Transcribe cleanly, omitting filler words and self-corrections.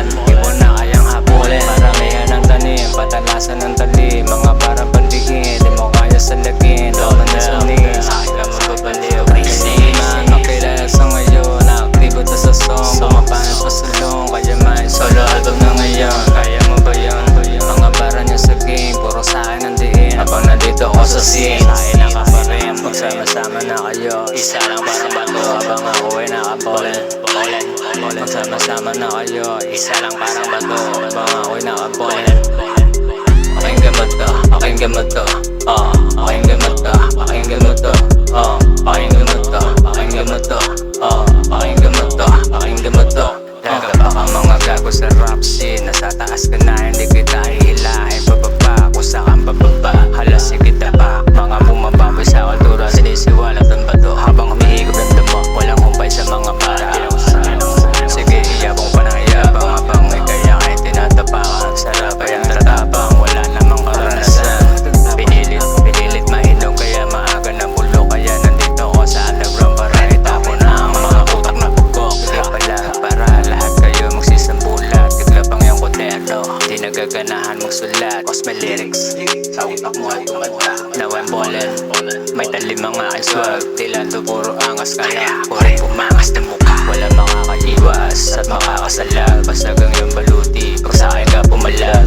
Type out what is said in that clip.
umulan. Di mo na kayang habulin, paramihan ng tanim, patalasan ng talim, mga parang pandigin, di mo kaya salagin. Laman na sa nis, akin lang magbabaliw. Hindi man makilala sa ngayon, aktibo ta sa song, bumapanas pa sulong, kaya may solo album na ngayon. Kaya mo ba yun? Mga bara niya sa game, puro sa akin ang diin. Habang nandito ako sa scene, sa akin na ka pa rin. Magsama-sama na kayo, isa lang parang bato, habang ako ay nakabolen. Magsama-sama na kayo, isa lang parang bato, habang ako ay nakabolen. Pakinggan mo to, pakinggan mo to, pakinggan mo to, pakinggan mo to, pakinggan mo to, pakinggan mo to, pakinggan mo to, pakinggan mo to. Daga pa ka mga gago sa rap scene, nasa taas ka na, hindi kita hihilahin pababa, kung saan bababa, hala sige tapak. Mga bumababoy sa kultura, sinisiwalat ang bato, habang humihigop ng damo, walang humpay sa mga para. Sige, iyabong pa ng iyabang, habang may kaya kahit tinatapakan. Sarap ay ang tatapang, wala namang karanasan. Pinilit mainom, kaya maaga na bulok. Kaya nandito ako sa underground para itapon ang mga utak na bugok. Hindi pala para lahat kayo magsisambulat, tiglapang yung kuterno, di nagaganahan magsulat. Cause may lyrics sa utak mo ay tumanda. Now I'm ballin', may talim ang aking swag, tila to puro angas, kaya kuring pumangas na mukha. Wala makakaiwas at makakasalag, basta hanggang yung baluti pag sa'kin ka pumalag.